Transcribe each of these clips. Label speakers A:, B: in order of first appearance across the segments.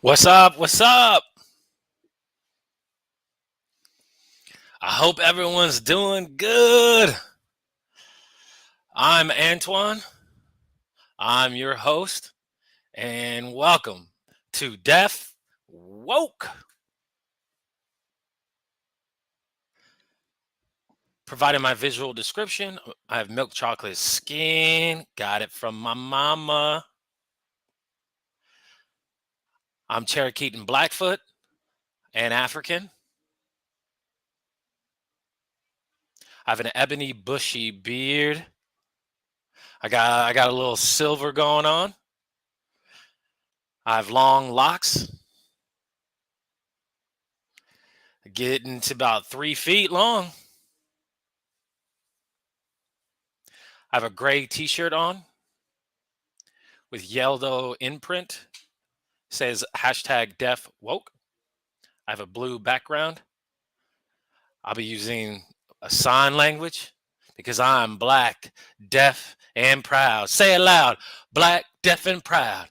A: What's up? What's up? I hope everyone's doing good. I'm Antoine. I'm your host, and welcome to Deaf Woke. Providing my visual description, I have milk chocolate skin. Got it from my mama. I'm Cherokee and Blackfoot and African. I have an ebony bushy beard. I got a little silver going on. I have long locks, getting to about 3 feet long. I have a gray t-shirt on with yellow imprint. Says hashtag Deaf Woke. I have a blue background. I'll be using a sign language because I'm black, deaf, and proud. Say it loud. Black, deaf, and proud.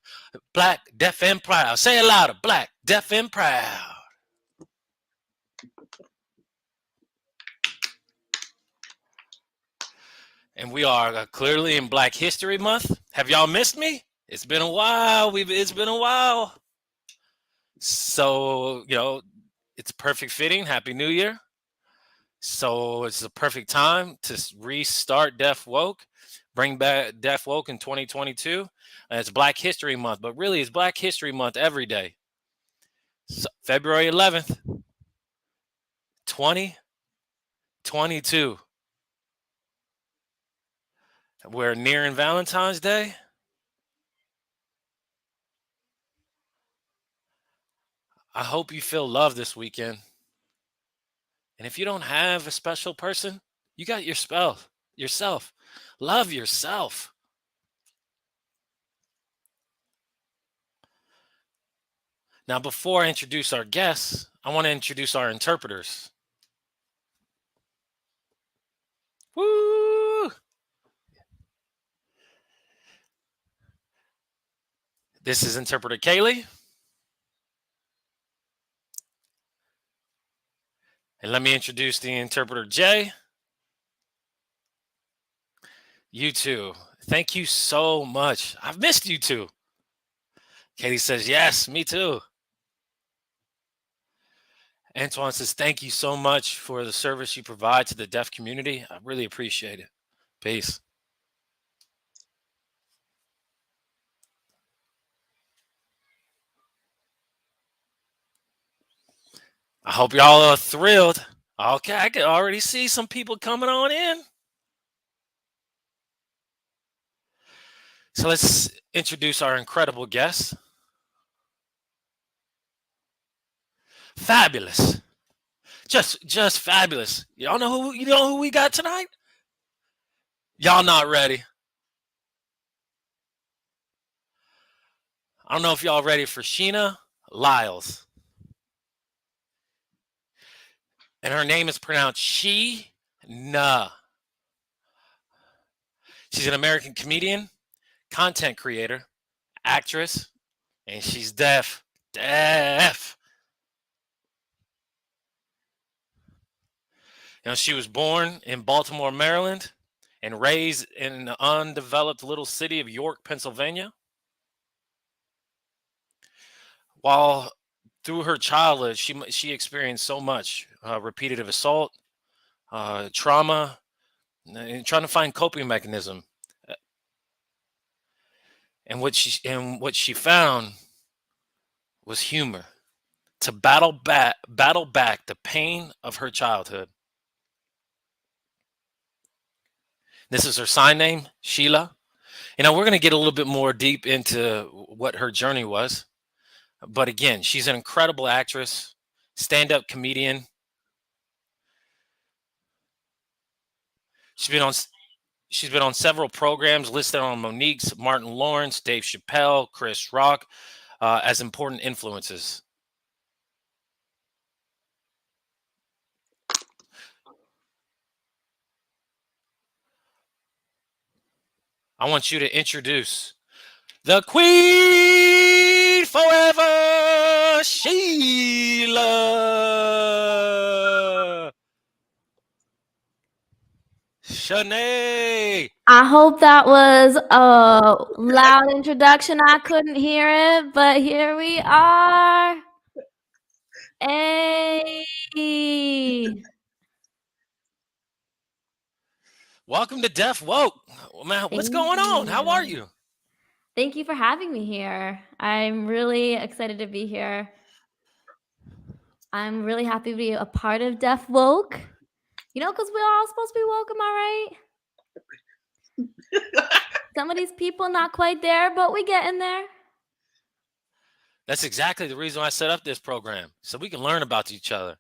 A: Black, deaf, and proud. Say it louder. Black, deaf, and proud. And we are clearly in Black History Month. Have y'all missed me? It's been a while. It's been a while. So, it's perfect fitting. Happy New Year. So it's the perfect time to restart Deaf Woke, bring back Deaf Woke in 2022. And it's Black History Month, but really it's Black History Month every day. So February 11th, 2022. We're nearing Valentine's Day. I hope you feel love this weekend. And if you don't have a special person, you got yourself. Love yourself. Now, before I introduce our guests, I want to introduce our interpreters. Woo! This is interpreter Kaylee. And let me introduce the interpreter Jay. You two, thank you so much. I've missed you two. Katie says, yes, me too. Antoine says, thank you so much for the service you provide to the deaf community. I really appreciate it. Peace. I hope y'all are thrilled. Okay, I can already see some people coming on in. So let's introduce our incredible guests. Fabulous. Just fabulous. Y'all know who we got tonight? Y'all not ready. I don't know if y'all ready for Sheena Lyles. And her name is pronounced Sheena. She's an American comedian, content creator, actress, and she's deaf. She was born in Baltimore, Maryland, and raised in the undeveloped little city of York, Pennsylvania. While through her childhood, she experienced so much repetitive assault, trauma, and trying to find coping mechanism. And what she found was humor. to battle back the pain of her childhood. This is her sign name, Sheila. We're going to get a little bit more deep into what her journey was. But again, she's an incredible actress, stand-up comedian. She's been on several programs listed on Monique's, Martin Lawrence, Dave Chappelle, Chris Rock as important influences. I want you to introduce the Queen Foreverrr, Sheila. Shanae.
B: I hope that was a loud introduction. I couldn't hear it, but here we are. Hey.
A: Welcome to Deaf Woke. Man, what's going on? How are you?
B: Thank you for having me here. I'm really excited to be here. I'm really happy to be a part of Deaf Woke. Because we're all supposed to be woke, am I right? Some of these people not quite there, but we getting there.
A: That's exactly the reason I set up this program, so we can learn about each other.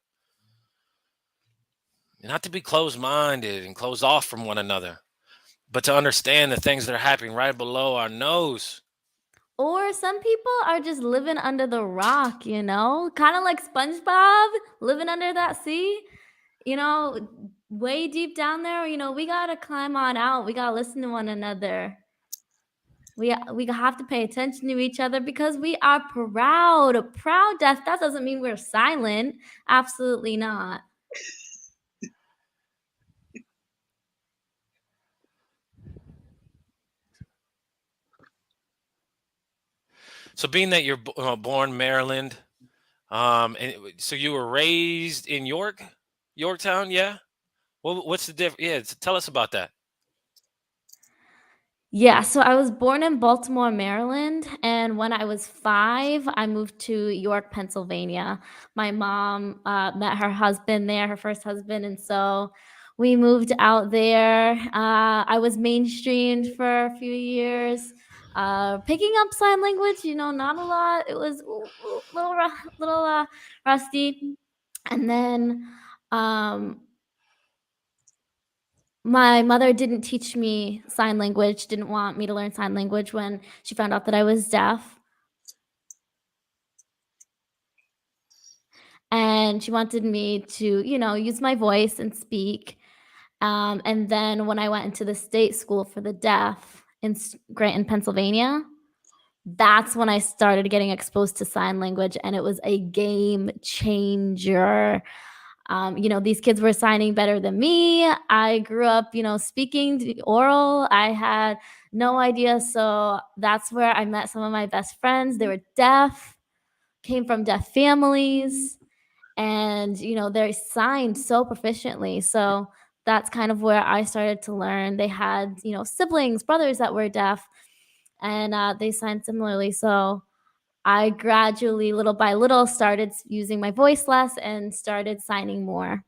A: Not to be closed-minded and closed off from one another, but to understand the things that are happening right below our nose.
B: Or some people are just living under the rock, kind of like SpongeBob living under that sea, way deep down there. We got to climb on out. We got to listen to one another. We have to pay attention to each other because we are proud. Deaf. That doesn't mean we're silent. Absolutely not.
A: So being that you're born Maryland, and so you were raised in Yorktown, yeah? Well, what's the difference? Yeah, tell us about that.
B: Yeah, so I was born in Baltimore, Maryland, and when I was 5, I moved to York, Pennsylvania. My mom met her husband there, her first husband, and so we moved out there. I was mainstreamed for a few years, picking up sign language. Not a lot. It was a little rusty, and then. My mother didn't teach me sign language, didn't want me to learn sign language when she found out that I was deaf. And she wanted me to, use my voice and speak. And then when I went into the state school for the deaf in Granton, Pennsylvania, that's when I started getting exposed to sign language, and it was a game changer. These kids were signing better than me. I grew up, speaking oral. I had no idea. So that's where I met some of my best friends. They were deaf, came from deaf families, and, they signed so proficiently. So that's kind of where I started to learn. They had, siblings, brothers that were deaf, and they signed similarly. So I gradually, little by little, started using my voice less and started signing more.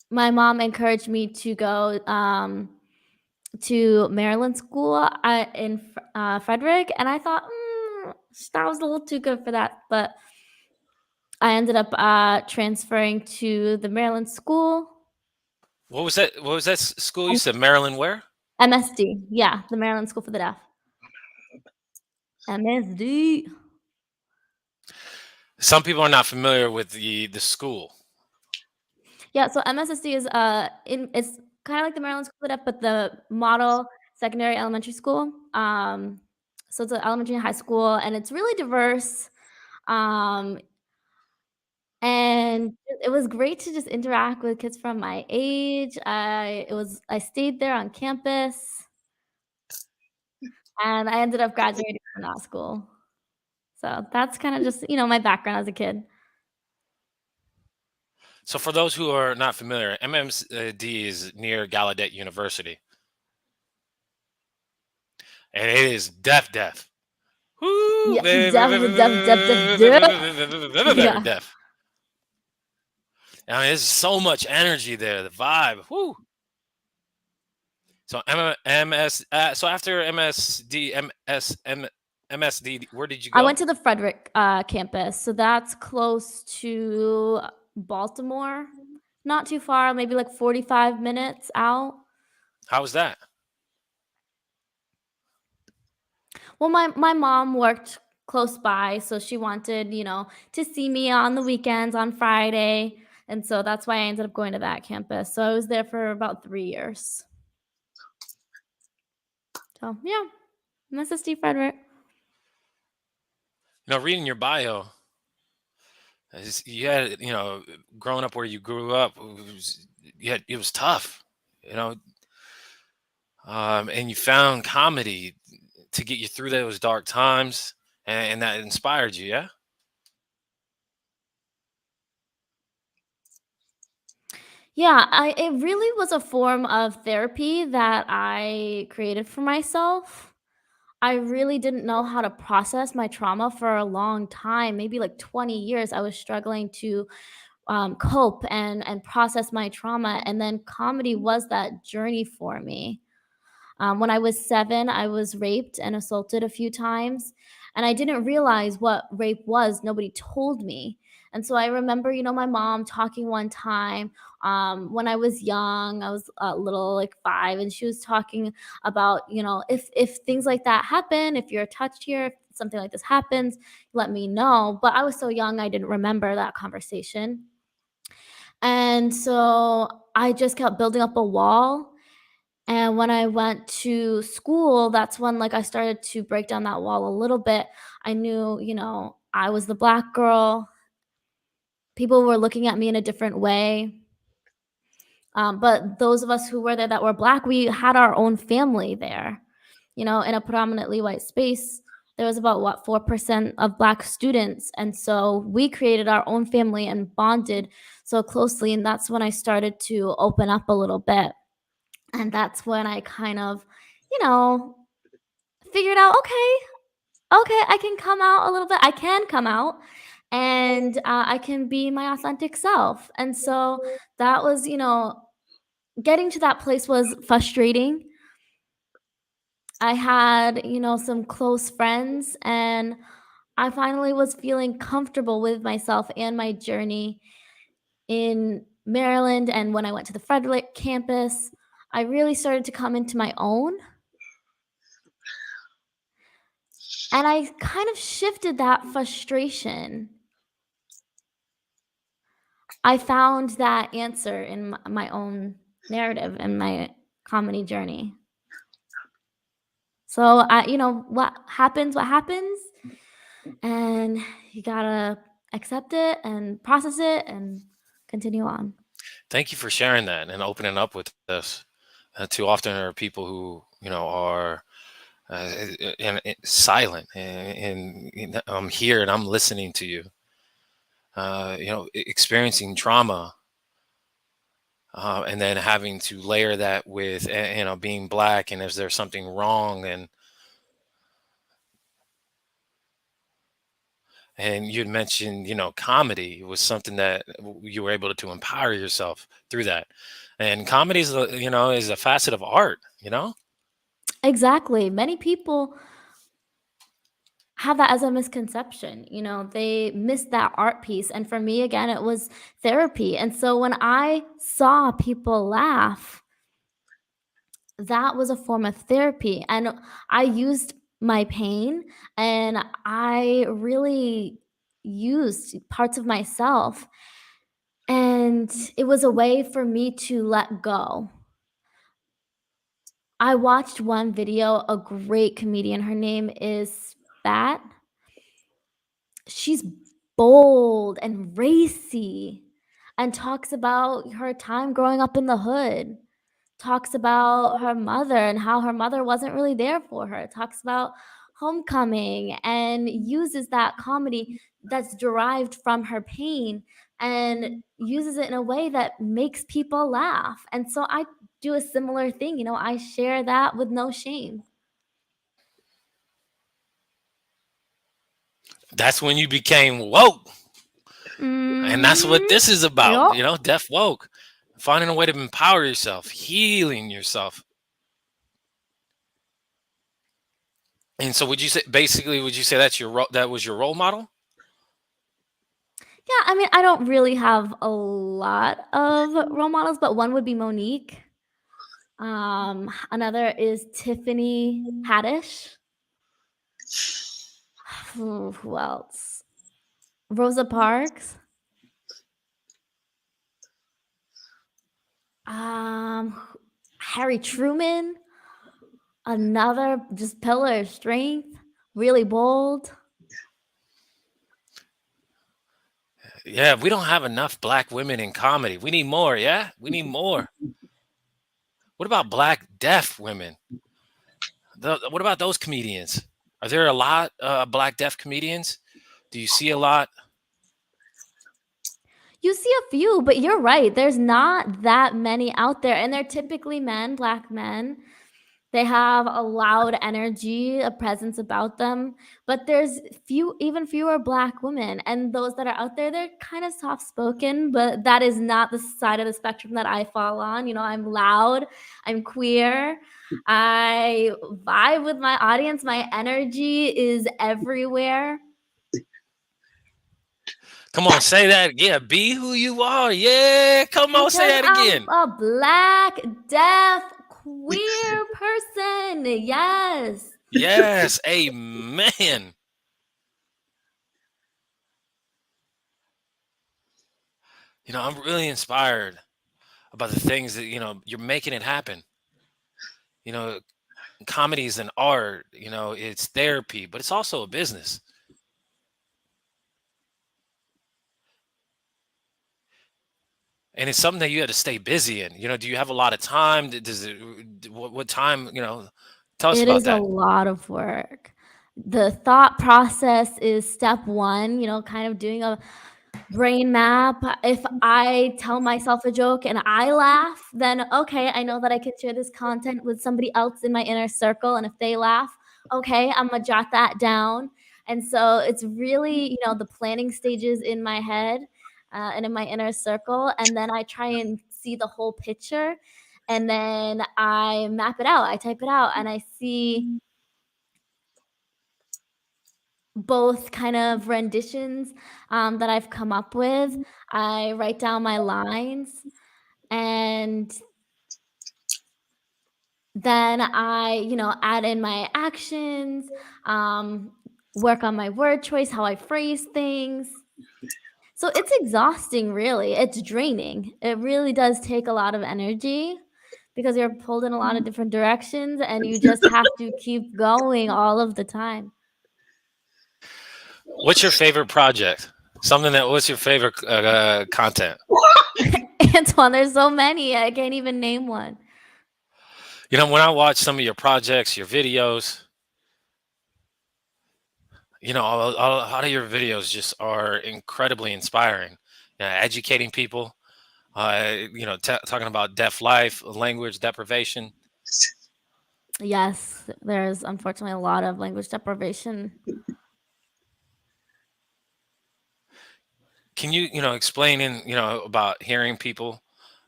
B: My mom encouraged me to go to Maryland school in Frederick, and I thought that was a little too good for that. But I ended up transferring to the Maryland school.
A: What was that? What was that school you said? Maryland where?
B: MSD, yeah, the Maryland School for the Deaf. MSD.
A: Some people are not familiar with the school.
B: Yeah, so MSSD is it's kind of like the Maryland School for the Deaf, but the model secondary elementary school. So it's an elementary and high school, and it's really diverse. Um, and it was great to just interact with kids from my age. I stayed there on campus, and I ended up graduating from that school. So that's kind of just my background as a kid.
A: So for those who are not familiar, MMD is near Gallaudet University. And it is deaf. Woo!
B: Yeah,
A: Very,
B: deaf.
A: very
B: Yeah.
A: deaf. I mean, there's so much energy there. The vibe. Whoo. So MS. So after MSD, MSD, where did you
B: I
A: go?
B: went to the Frederick campus, so that's close to Baltimore. Not too far, maybe like 45 minutes out.
A: How was that?
B: Well, my mom worked close by, so she wanted, to see me on the weekends on Friday, and so that's why I ended up going to that campus. So I was there for about 3 years. So, yeah, Mrs. D. Frederick.
A: Reading your bio, you had, growing up where you grew up, it was tough, you know, and you found comedy to get you through those dark times, and that inspired you, yeah?
B: Yeah, it really was a form of therapy that I created for myself. I really didn't know how to process my trauma for a long time, maybe like 20 years. I was struggling to cope and process my trauma, and then comedy was that journey for me. When I was 7, I was raped and assaulted a few times, and I didn't realize what rape was. Nobody told me. And so I remember, my mom talking one time when I was young. I was little, like 5, and she was talking about, if things like that happen, if you're touched here, if something like this happens, let me know. But I was so young, I didn't remember that conversation. And so I just kept building up a wall, and when I went to school, that's when, like, I started to break down that wall a little bit. I knew, I was the black girl. People were looking at me in a different way. But those of us who were there that were black, we had our own family there. In a predominantly white space, there was about what 4% of black students. And so we created our own family and bonded so closely. And that's when I started to open up a little bit. And that's when I kind of, you know, figured out, okay, I can come out a little bit. I can come out, and I can be my authentic self. And so that was, getting to that place was frustrating. I had, some close friends, and I finally was feeling comfortable with myself and my journey in Maryland. And when I went to the Frederick campus, I really started to come into my own. And I kind of shifted that frustration. I found that answer in my own narrative and my comedy journey. So what happens, and you gotta accept it and process it and continue on.
A: Thank you for sharing that and opening up with us. Too often there are people who, are silent, and I'm here and I'm listening to you, experiencing trauma, and then having to layer that with, being black, and is there something wrong? And you'd mentioned, comedy was something that you were able to empower yourself through that. And comedy is, is a facet of art,
B: Exactly. Many people have that as a misconception. They miss that art piece. And for me, again, it was therapy. And so when I saw people laugh, that was a form of therapy. And I used my pain, and I really used parts of myself. And it was a way for me to let go. I watched one video, a great comedian. Her name is Spat. She's bold and racy and talks about her time growing up in the hood, talks about her mother and how her mother wasn't really there for her, talks about homecoming, and uses that comedy that's derived from her pain and uses it in a way that makes people laugh. And so I do a similar thing. I share that with no shame.
A: That's when you became woke. And that's what
B: Mhm.
A: this is about,
B: Yup.
A: deaf woke. Finding a way to empower yourself, healing yourself. And so would you say basically would you say that's that was your role model?
B: Yeah, I mean, I don't really have a lot of role models, but one would be Monique. Another is Tiffany Haddish. Who else? Rosa Parks. Harry Truman. Another just pillar of strength. Really bold.
A: Yeah, we don't have enough black women in comedy. We need more, yeah? We need more. What about black deaf women? What about those comedians? Are there a lot black deaf comedians? Do you see a lot?
B: You see a few, but you're right. There's not that many out there, and they're typically men, black men. They have a loud energy, a presence about them, but there's even fewer black women. And those that are out there, they're kind of soft spoken, but that is not the side of the spectrum that I fall on. I'm loud, I'm queer, I vibe with my audience, my energy is everywhere.
A: Come on, say that again. Be who you are. Yeah, come on, say
B: Because
A: that
B: I'm
A: again.
B: a black, deaf, queer person. Yes.
A: Yes, amen. I'm really inspired about the things that, you're making it happen. You know, Comedy is an art, it's therapy, but it's also a business. And it's something that you have to stay busy in. Do you have a lot of time? Does it, what time, tell us
B: It
A: about
B: is a
A: that.
B: lot of work. The thought process is step one, kind of doing a brain map. If I tell myself a joke and I laugh, then okay, I know that I can share this content with somebody else in my inner circle. And if they laugh, okay, I'm gonna jot that down. And so it's really, the planning stages in my head and in my inner circle. And then I try and see the whole picture. And then I map it out, I type it out, and I see both kind of renditions that I've come up with. I write down my lines and then I, add in my actions, um, work on my word choice, how I phrase things. So it's exhausting, really. It's draining. It really does take a lot of energy because you're pulled in a lot of different directions and you just have to keep going all of the time.
A: What's your favorite project? What's your favorite content?
B: Antoine, there's so many. I can't even name one.
A: When I watch some of your projects, your videos, a lot of your videos just are incredibly inspiring. Educating people, talking about deaf life, language deprivation.
B: Yes, there's unfortunately a lot of language deprivation.
A: Can you, explain about hearing people?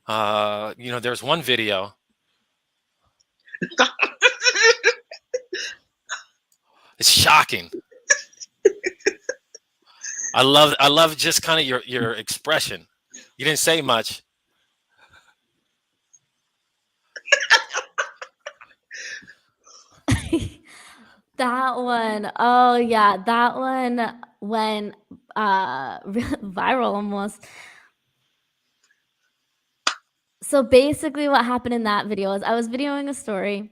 A: There's one video. It's shocking. I love just kind of your expression. You didn't say much.
B: That one, oh yeah, that one went viral almost. So basically what happened in that video is I was videoing a story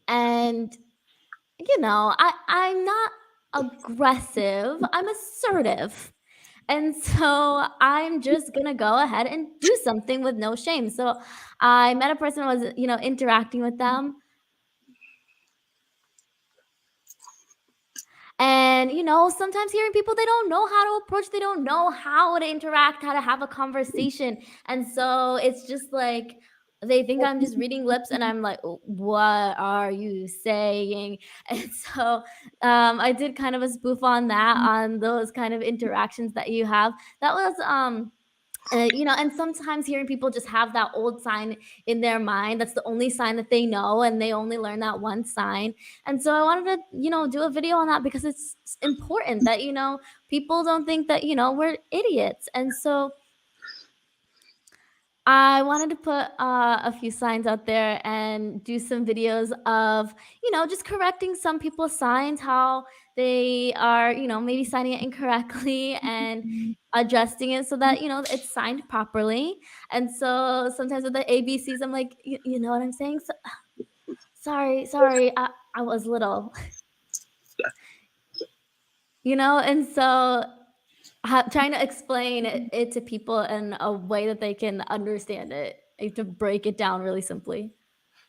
B: and I'm not aggressive, I'm assertive. And so I'm just gonna go ahead and do something with no shame. So I met a person who was, interacting with them. And, sometimes hearing people, they don't know how to approach, they don't know how to interact, how to have a conversation. And so it's just like, they think I'm just reading lips, and I'm like, what are you saying? And so I did kind of a spoof on that, on those kind of interactions that you have. That was and sometimes hearing people just have that old sign in their mind, that's the only sign that they know, and they only learn that one sign. And so I wanted to do a video on that, because it's important that people don't think that we're idiots. And so I wanted to put a few signs out there and do some videos of, just correcting some people's signs, how they are, maybe signing it incorrectly, and adjusting it so that, it's signed properly. And so sometimes with the ABCs, I'm like, you know what I'm saying? So, sorry, I was little, and so trying to explain it to people in a way that they can understand it, to break it down really simply.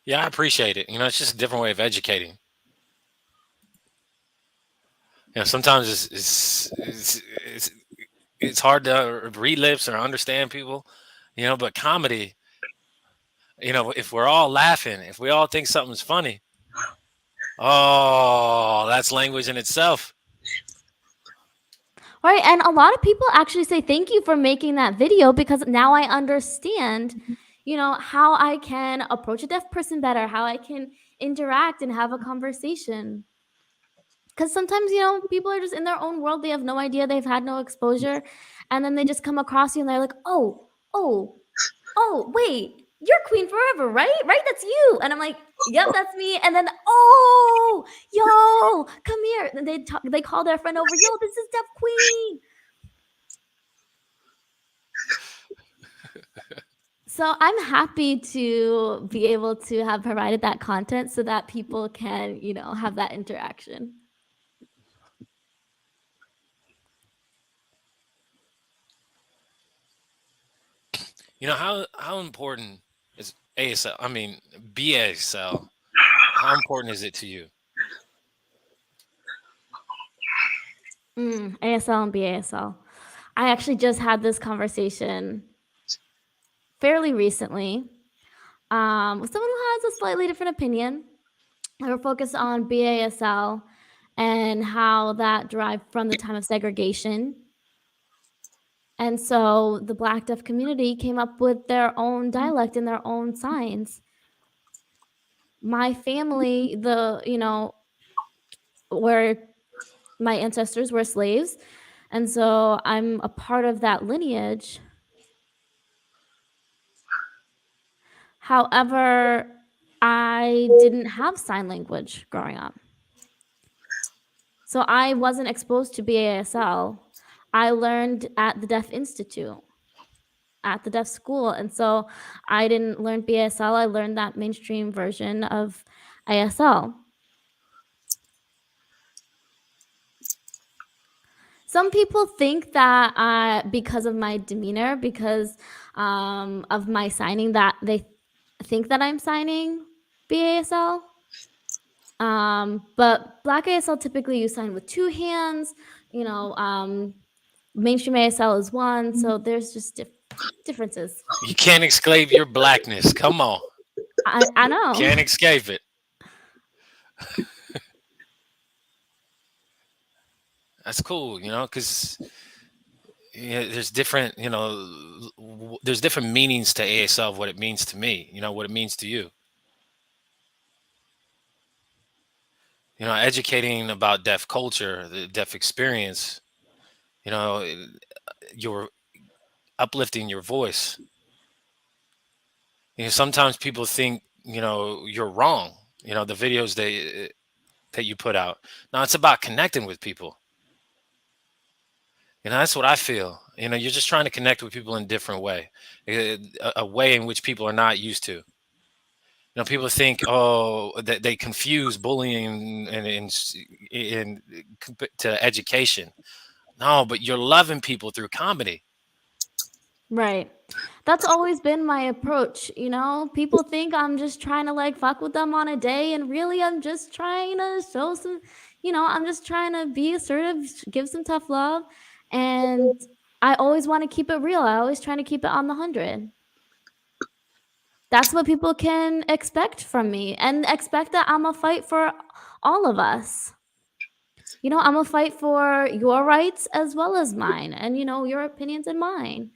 A: Yeah, I appreciate it. It's just a different way of educating. Sometimes it's hard to read lips or understand people, but comedy, if we're all laughing, if we all think something's funny, oh, that's language in itself.
B: Right, and a lot of people actually say thank you for making that video, because now I understand, how I can approach a deaf person better, how I can interact and have a conversation. Because sometimes, people are just in their own world, they have no idea, they've had no exposure, and then they just come across you and they're like, oh, wait, you're Queen Foreverrr, right? Right, that's you. And I'm like, yep, that's me. And then, oh, yo, come here. And they call their friend over, yo, this is Deaf Queen. So I'm happy to be able to have provided that content so that people can, have that interaction.
A: How important is ASL? I mean, BASL. How important is it to you?
B: ASL and BASL. I actually just had this conversation fairly recently with someone who has a slightly different opinion. We're focused on BASL and how that derived from the time of segregation. And so the Black deaf community came up with their own dialect and their own signs. My family, where my ancestors were slaves, and so I'm a part of that lineage. However, I didn't have sign language growing up. So I wasn't exposed to BASL. I learned at the Deaf Institute, at the deaf school. And so I didn't learn BASL. I learned that mainstream version of ASL. Some people think that because of my demeanor, because of my signing, that they think that I'm signing BASL. But Black ASL, typically you sign with 2 hands, mainstream ASL is 1. So there's just differences.
A: You can't escape your blackness. Come on.
B: I know.
A: Can't escape it. That's cool, because there's different, there's different meanings to ASL of what it means to me, what it means to you. Educating about deaf culture, the deaf experience, you're uplifting your voice. Sometimes people think, you're wrong, the videos that you put out. Now it's about connecting with people. That's what I feel. You're just trying to connect with people in a different way, a way in which people are not used to. People think, that they confuse bullying and to education. No, but you're loving people through comedy.
B: Right. That's always been my approach. People think I'm just trying to fuck with them on a day, and really I'm just trying to show some, I'm just trying to be assertive, give some tough love, and I always want to keep it real. I always try to keep it on the 100. That's what people can expect from me, and expect that I'm a fight for all of us. You know, I'm a fight for your rights as well as mine, and you know, your opinions and mine.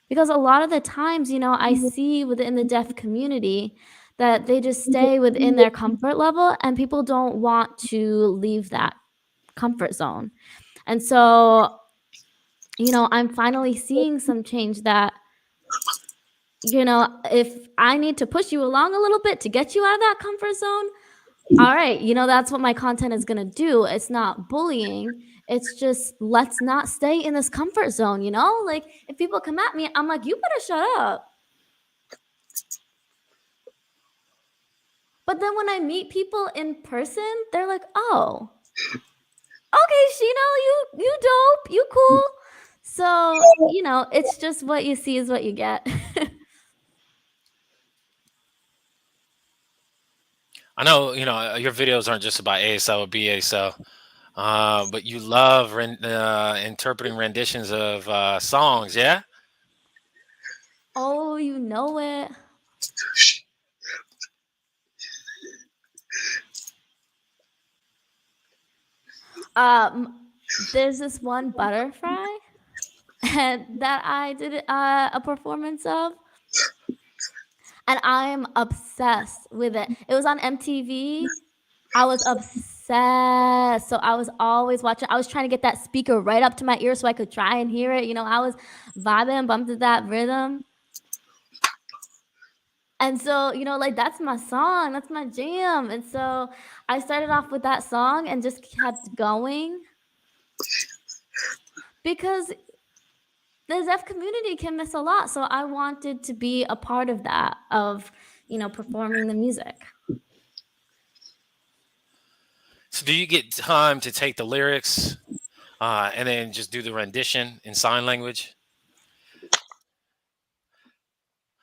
B: Because a lot of the times, you know, I see within the deaf community that they just stay within their comfort level, and people don't want to leave that comfort zone. And so, you know, I'm finally seeing some change that, you know, if I need to push you along a little bit to get you out of that comfort zone, all right, you know, that's what my content is going to do. It's not bullying. It's just, let's not stay in this comfort zone, you know? Like, if people come at me, I'm like, you better shut up. But then when I meet people in person, they're like, oh, okay, Sheena, you dope, you cool. So, you know, it's just what you see is what you get.
A: I know, you know, your videos aren't just about ASL or BASL, but you love interpreting renditions of songs, yeah?
B: Oh, you know it. There's this one butterfly and that I did a performance of, and I'm obsessed with it. It was on MTV. I was obsessed. So I was always watching. I was trying to get that speaker right up to my ear so I could try and hear it. You know, I was vibing, bumped to that rhythm. And so, you know, like, that's my song, that's my jam. And so I started off with that song and just kept going because the deaf community can miss a lot. So I wanted to be a part of that, of, you know, performing the music.
A: So do you get time to take the lyrics and then just do the rendition in sign language?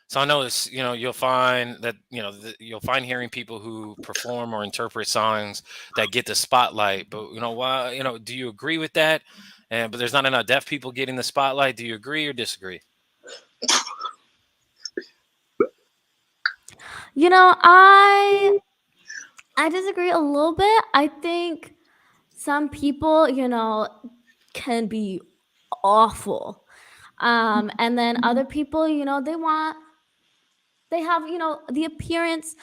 A: So I know it's, you know, you'll find that, you know, you'll find hearing people who perform or interpret songs that get the spotlight. But you know, why? You know, do you agree with that? And but there's not enough deaf people getting the spotlight. Do you agree or disagree?
B: You know, I disagree a little bit. I think some people, you know, can be awful. And then other people, you know, they have, you know, the appearance,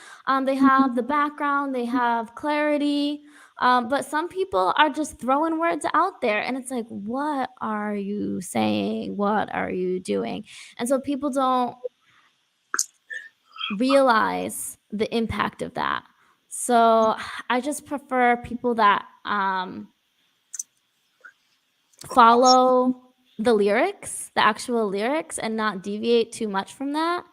B: they have the background, they have clarity. But some people are just throwing words out there, and it's like, what are you saying? What are you doing? And so people don't realize the impact of that. So I just prefer people that follow the lyrics, the actual lyrics, and not deviate too much from that.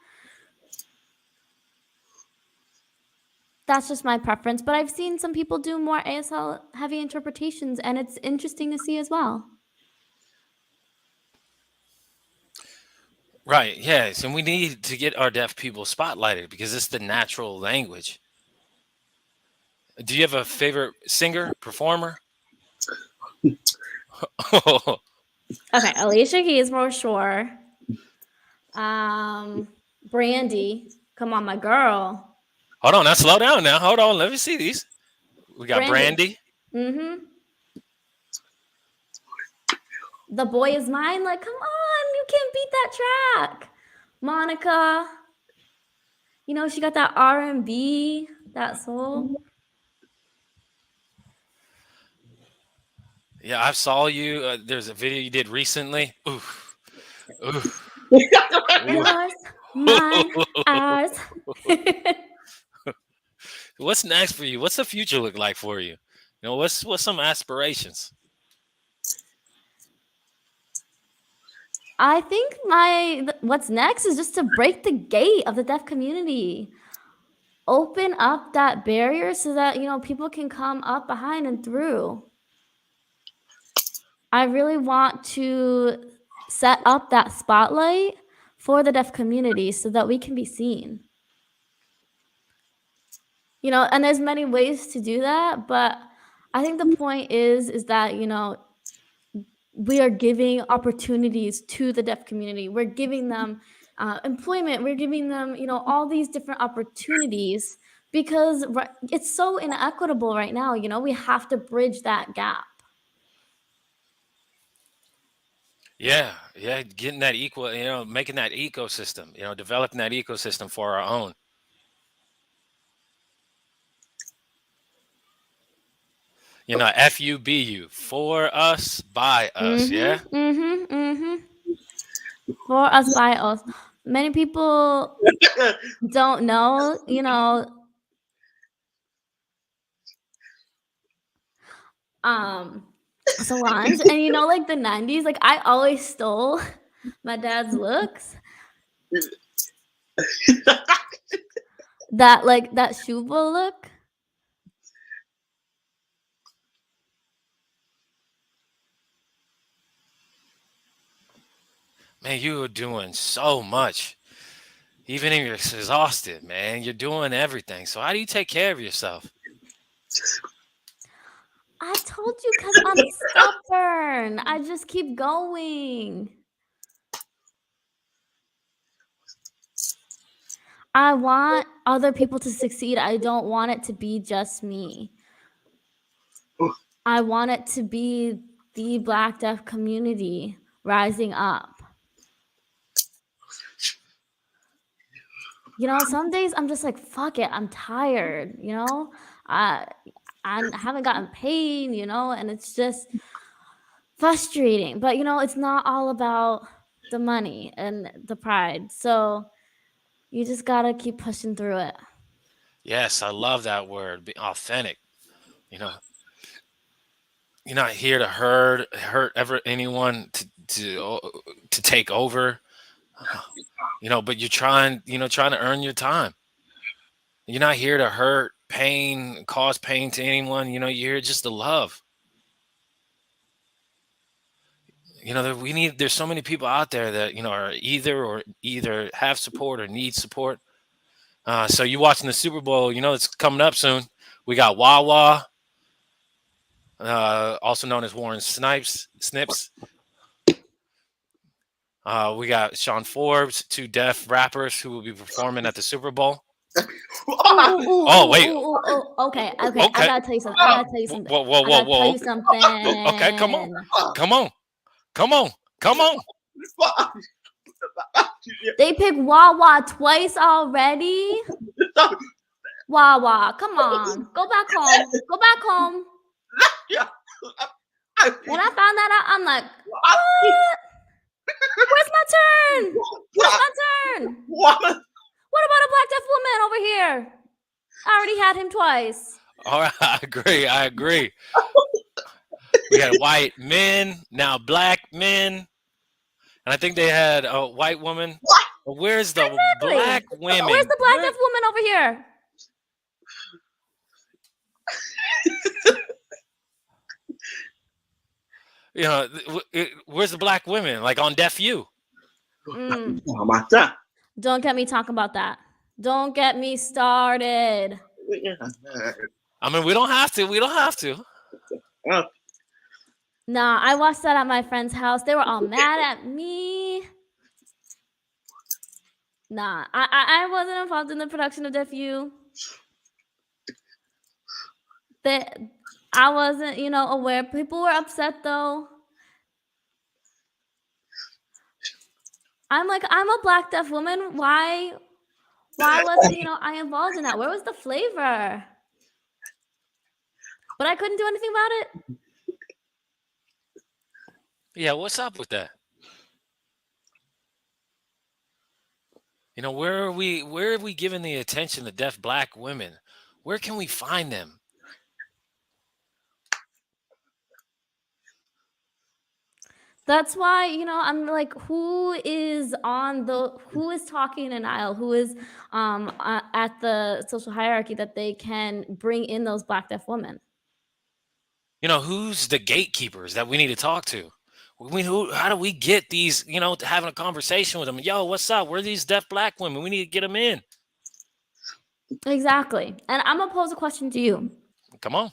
B: That's just my preference, but I've seen some people do more ASL heavy interpretations, and it's interesting to see as well.
A: Right. Yes. And we need to get our deaf people spotlighted because it's the natural language. Do you have a favorite singer, performer?
B: Okay, Alicia Keys for sure. Brandy, come on, my girl.
A: Hold on, now slow down now. Hold on, let me see these. We got Brandy.
B: Mm-hmm. The Boy Is Mine. Like, come on, you can't beat that track. Monica. You know, she got that R&B, that soul.
A: Yeah, I saw you. There's a video you did recently. Oof. Oof.
B: Yours, mine, ours.
A: What's next for you? What's the future look like for you? You know, what's some aspirations?
B: I think what's next is just to break the gate of the deaf community. Open up that barrier so that, you know, people can come up behind and through. I really want to set up that spotlight for the deaf community so that we can be seen. You know, and there's many ways to do that, but I think the point is that, you know, we are giving opportunities to the deaf community. We're giving them employment. We're giving them, you know, all these different opportunities because it's so inequitable right now. You know, we have to bridge that gap.
A: Yeah, yeah, getting that equal, making that ecosystem, developing that ecosystem for our own. FUBU, for us, by us, yeah?
B: For us, by us. Many people don't know, salons. And like the 90s, like I always stole my dad's looks. That Shuba look.
A: Man, you are doing so much. Even if you're exhausted, man, you're doing everything. So how do you take care of yourself?
B: I told you, because I'm stubborn. I just keep going. I want other people to succeed. I don't want it to be just me. I want it to be the Black deaf community rising up. Some days I'm just like, fuck it, I'm tired, I haven't gotten paid, and it's just frustrating. But, it's not all about the money and the pride. So you just got to keep pushing through it.
A: Yes, I love that word, be authentic. You're not here to hurt anyone to take over. But you're trying to earn your time. You're not here to hurt, pain, cause pain to anyone. You're here just to love. There's so many people out there that are either have support or need support. So you watching the Super Bowl, it's coming up soon. We got Wawa, also known as Warren Snips. We got Sean Forbes, 2 deaf rappers who will be performing at the Super Bowl. Wait.
B: Okay. I gotta tell you something.
A: Whoa. Okay, come on.
B: They picked Wawa twice already. Wawa, come on, go back home. When I found that out, I'm like, what? Where's my turn? What about a Black deaf woman over here? I already had him twice.
A: All right, I agree. We had white men, now black men, and I think they had a white woman. Where's the black women?
B: Where's the Black deaf woman over here?
A: Where's the black women? Like on Deaf U?
B: Don't get me talking about that. Don't get me started.
A: I mean, we don't have to.
B: Nah, I watched that at my friend's house. They were all mad at me. Nah, I wasn't involved in the production of Deaf U. I wasn't, aware. People were upset though. I'm like, I'm a Black deaf woman. Why wasn't, I involved in that? Where was the flavor? But I couldn't do anything about it.
A: Yeah, what's up with that? Where are we giving the attention to deaf Black women? Where can we find them?
B: That's why, I'm like, who is talking in aisle? Who is at the social hierarchy that they can bring in those Black deaf women?
A: Who's the gatekeepers that we need to talk to? How do we get these, having a conversation with them? Yo, what's up? Where are these deaf Black women? We need to get them in.
B: Exactly. And I'm going to pose a question to you.
A: Come on.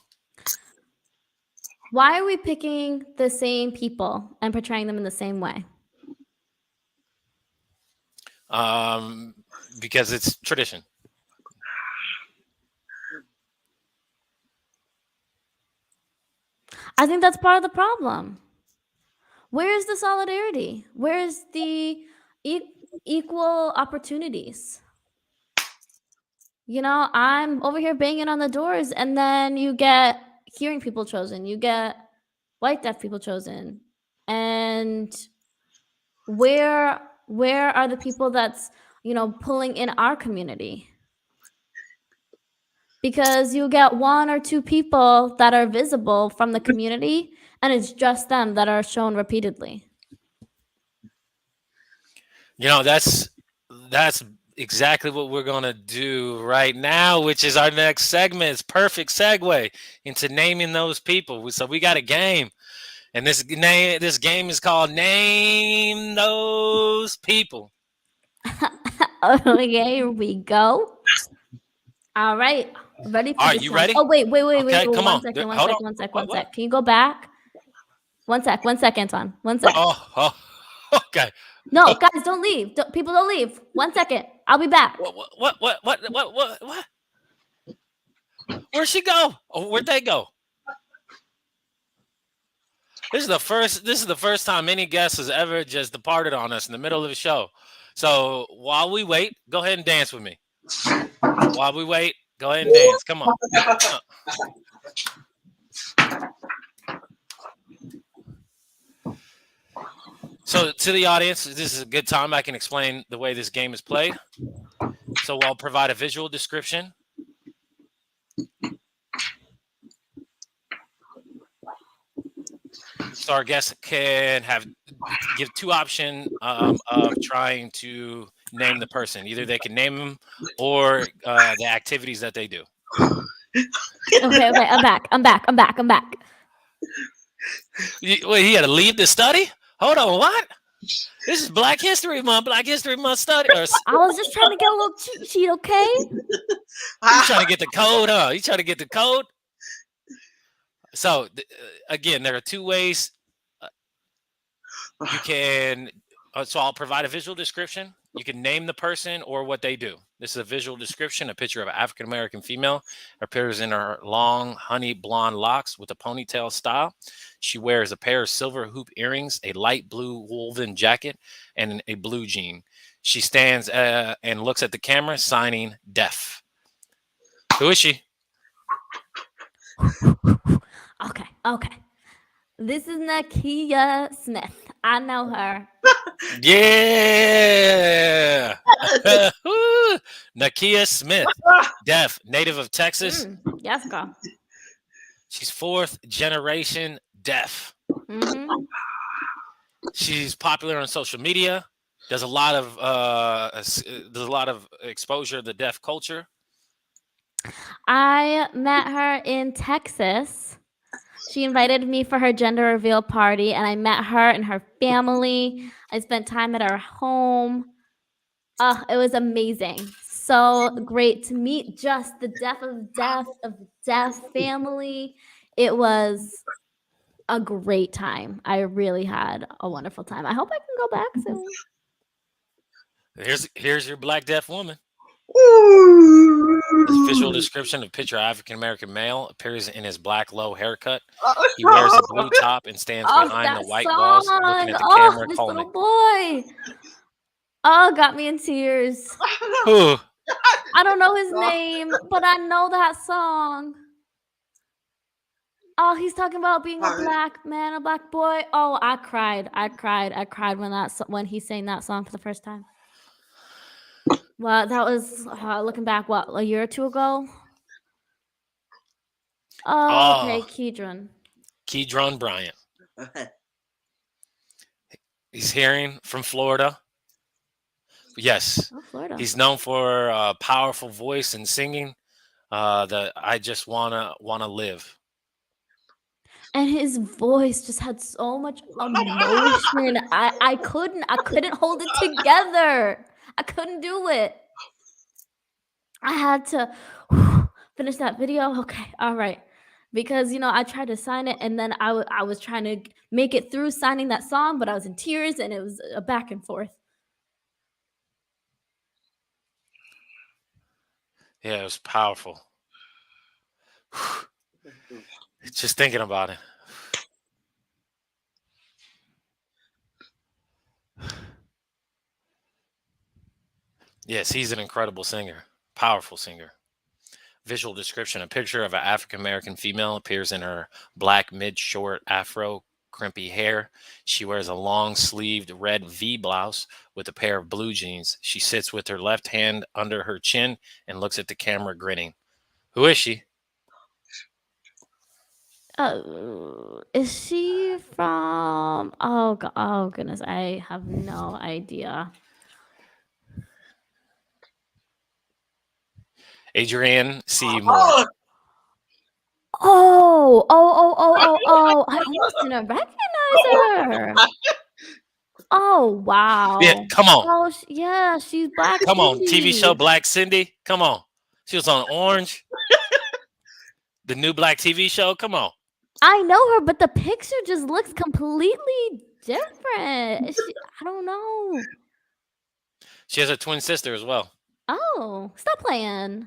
B: Why are we picking the same people and portraying them in the same way?
A: because it's tradition.
B: I think that's part of the problem. Where is the solidarity? Where is the equal opportunities? You know, I'm over here banging on the doors, and then you get hearing people chosen, you get white deaf people chosen, and where are the people that's, you know, pulling in our community? Because you get one or two people that are visible from the community, and it's just them that are shown repeatedly.
A: You know, that's exactly what we're gonna do right now, which is our next segment. It's perfect segue into naming those people. So we got a game, and this game is called Name Those People.
B: Okay, here we go. All right, ready for
A: All right,
B: this
A: you
B: one.
A: ready?
B: Oh, wait.
A: Okay, come on.
B: One second.
A: Hold on. What?
B: Can you go back? One sec, Antoine. One sec.
A: Oh, okay.
B: No, guys, don't leave. People don't leave. 1 second. I'll be back.
A: What? Where'd she go? Oh, where'd they go? This is the first time any guest has ever just departed on us in the middle of the show. So while we wait, go ahead and dance with me. While we wait, go ahead and dance. Come on. So to the audience, this is a good time I can explain the way this game is played. So I'll provide a visual description. So our guests can give two options of trying to name the person. Either they can name them or the activities that they do.
B: Okay, I'm back.
A: Wait, he had to leave the study? Hold on, what? This is Black History Month study.
B: I was just trying to get a little cheat sheet, okay?
A: You trying to get the code, huh? You trying to get the code? So, again, there are two ways you can. So I'll provide a visual description. You can name the person or what they do. This is a visual description. A picture of an African-American female appears in her long honey blonde locks with a ponytail style. She wears a pair of silver hoop earrings, a light blue woven jacket, and a blue jean. She stands and looks at the camera, signing Deaf. Who is she?
B: Okay. This is Nakia Smith. I know her.
A: Yeah. Nakia Smith, deaf, native of Texas.
B: Yes, girl.
A: She's fourth generation deaf.
B: Mm-hmm.
A: She's popular on social media. Does a lot of exposure to the deaf culture.
B: I met her in Texas. She invited me for her gender reveal party, and I met her and her family. I spent time at her home. It was amazing. So great to meet just the deaf family. It was a great time. I really had a wonderful time. I hope I can go back soon.
A: Here's your black deaf woman. This visual description of picture of African-American male appears in his black low haircut. He wears a blue top and stands behind the white walls looking at the camera calling
B: little boy. Oh, got me in tears.
A: Who?
B: I don't know his name, but I know that song. Oh, he's talking about being a black man, a black boy. Oh, I cried when he sang that song for the first time. Well, that was looking back, what, a year or two ago? Oh, okay,
A: Keydron Bryant. He's hearing from Florida. Yes.
B: Oh, Florida.
A: He's known for a powerful voice and singing. The I Just Wanna Live.
B: And his voice just had so much emotion. I couldn't hold it together. I couldn't do it. I had to finish that video. Okay, all right. Because, I tried to sign it, and then I was trying to make it through signing that song, but I was in tears, and it was a back and forth.
A: Yeah, it was powerful. Just thinking about it. Yes, he's an incredible singer. Powerful singer. Visual description. A picture of an African American female appears in her black mid-short afro crimpy hair. She wears a long-sleeved red V blouse with a pair of blue jeans. She sits with her left hand under her chin and looks at the camera grinning. Who is she?
B: Is she from? Oh goodness, I have no idea.
A: Adrienne C. Moore.
B: Oh! I almost didn't recognize her. Oh
A: Yeah,
B: wow.
A: come on.
B: Oh yeah, she's Black
A: Come on. TV show
B: Cindy.
A: Black Cindy. Come on. She was on Orange. The new Black TV show. Come on.
B: I know her, but the picture just looks completely different. I don't know.
A: She has a twin sister as well.
B: Oh, stop playing.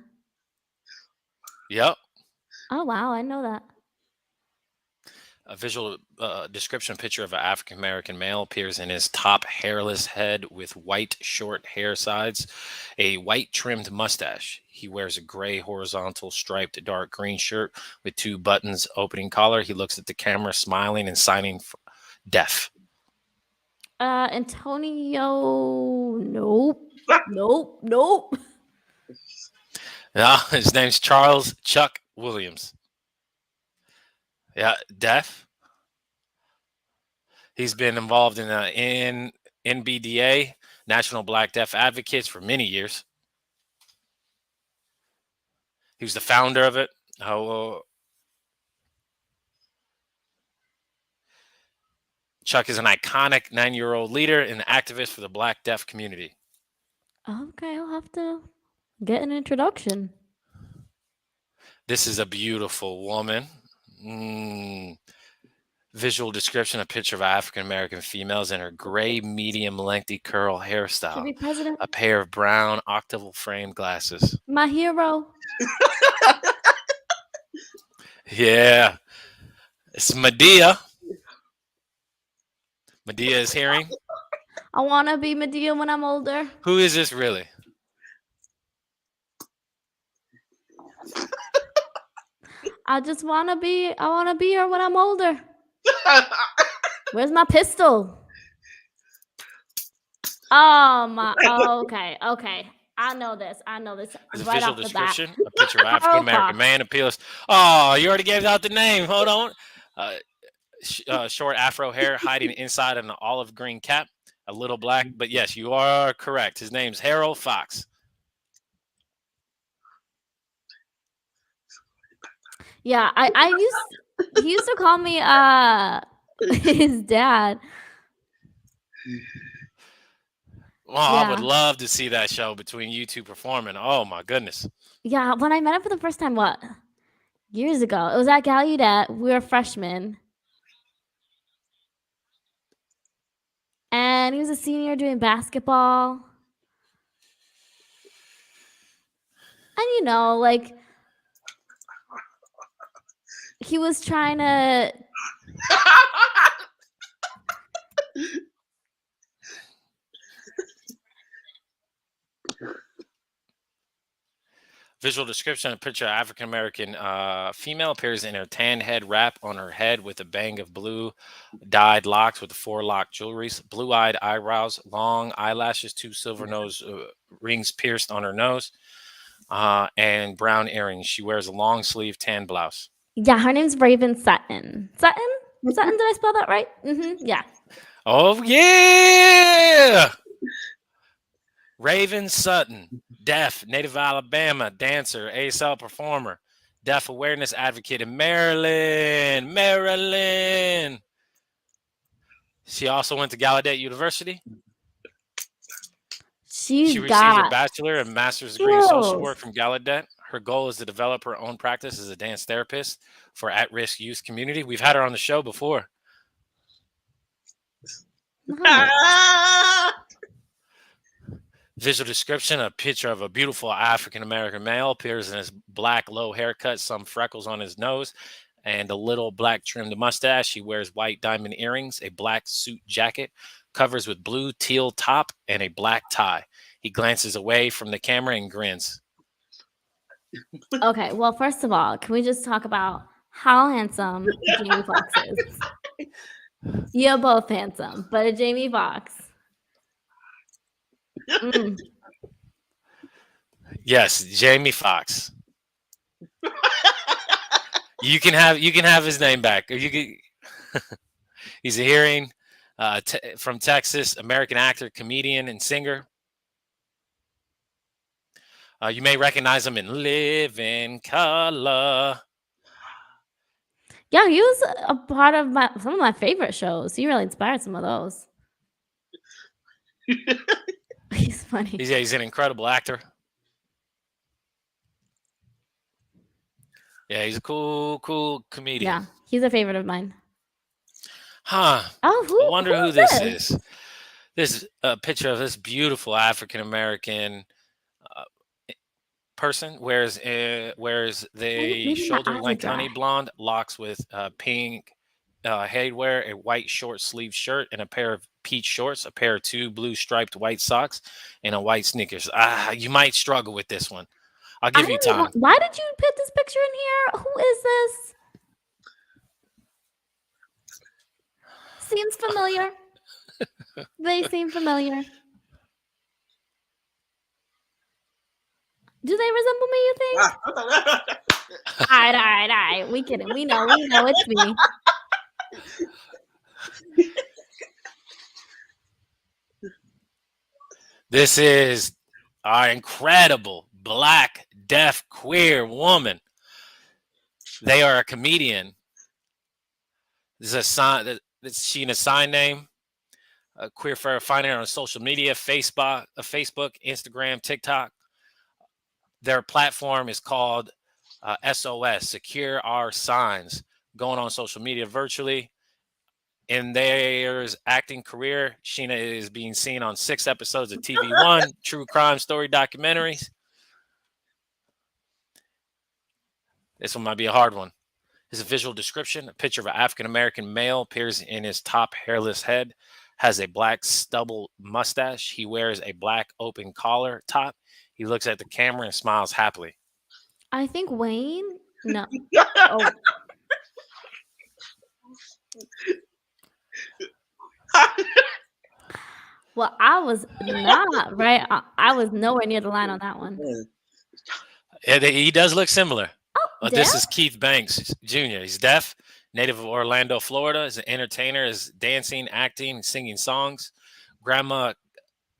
A: Yep.
B: Oh wow, I know that.
A: A visual description picture of an African American male appears in his top hairless head with white short hair sides, a white trimmed mustache. He wears a gray horizontal striped dark green shirt with 2 buttons opening collar. He looks at the camera smiling and signing for deaf.
B: Antonio. Nope.
A: Yeah, his name's Charles Chuck Williams. Yeah, deaf. He's been involved in NBDA, National Black Deaf Advocates, for many years. He was the founder of it. Chuck is an iconic 9-year-old leader and activist for the Black Deaf community.
B: Okay, I'll have to get an introduction.
A: This is a beautiful woman. Visual description, a picture of African American females in her gray medium lengthy curl
B: Should
A: hairstyle.
B: be president.
A: A pair of brown octaval framed glasses.
B: My hero.
A: Yeah. It's Medea. Medea is hearing.
B: I want to be Medea when I'm older.
A: Who is this really?
B: I want to be her when I'm older. Where's my pistol? Okay. I know this.
A: There's
B: right
A: a visual
B: off the bat.
A: description. A picture of African American man appeals. Oh, you already gave out the name. Hold on. Short afro hair hiding inside an olive green cap. A little black, but yes, you are correct. His name's Harold Fox.
B: Yeah, he used to call me his dad.
A: Oh, yeah. I would love to see that show between you two performing. Oh my goodness.
B: Yeah, when I met him for the first time, years ago, it was at Gallaudet. We were freshmen. And he was a senior doing basketball. And he was trying to
A: Visual description, a picture of African American female appears in her tan head wrap on her head with a bang of blue dyed locks with 4 lock jewelries, blue-eyed eyebrows, long eyelashes, 2 silver nose rings pierced on her nose, and brown earrings. She wears a long sleeve tan blouse.
B: Yeah, her name's Raven Sutton. Sutton? Did I spell that right? Yeah.
A: Oh, yeah! Raven Sutton, deaf, native Alabama, dancer, ASL performer, deaf awareness advocate in Maryland. She also went to Gallaudet University. She received a bachelor and master's degree in social work from Gallaudet. Her goal is to develop her own practice as a dance therapist for at-risk youth community. We've had her on the show before. Visual description: a picture of a beautiful African American male appears in his black low haircut, some freckles on his nose, and a little black trimmed mustache. He wears white diamond earrings, a black suit jacket, covers with blue teal top, and a black tie. He glances away from the camera and grins.
B: Okay, well, first of all, can we just talk about how handsome Jamie Foxx is? You're both handsome, but Jamie Foxx.
A: Yes, Jamie Foxx. You can have his name back. You can. He's a hearing from Texas, American actor, comedian, and singer. You may recognize him in Living Color.
B: Yeah, he was a part of some of my favorite shows. He really inspired some of those. He's funny.
A: He's an incredible actor. Yeah, he's a cool comedian.
B: Yeah, he's a favorite of mine.
A: Huh.
B: Oh,
A: I wonder who this is. This is a picture of this beautiful African American person. Wears the shoulder length honey blonde locks with pink headwear, a white short sleeve shirt, and a pair of peach shorts, a pair of 2 blue striped white socks, and a white sneakers. You might struggle with this one. I'll give you time.
B: Why did you put this picture in here? Who is this? Seems familiar. They seem familiar. Do they resemble me, you think? All right. We kidding. We know it's me.
A: This is our incredible Black, deaf, queer woman. They are a comedian. This is a sign. This is Sheena's sign name. Queer Foreverrr. Find her on social media: Facebook, Instagram, TikTok. Their platform is called SOS, Secure Our Signs. Going on social media virtually. In their acting career, Sheena is being seen on 6 episodes of TV One, true crime story documentaries. This one might be a hard one. This is a visual description. A picture of an African-American male appears in his top hairless head, has a black stubble mustache. He wears a black open collar top. He looks at the camera and smiles happily.
B: I think Wayne? No. Oh. Well, I was not right. I was nowhere near the line on that one.
A: Yeah, he does look similar.
B: Oh,
A: this is Keith Banks Jr. He's deaf, native of Orlando, Florida. Is an entertainer, is dancing, acting, singing songs. Grandma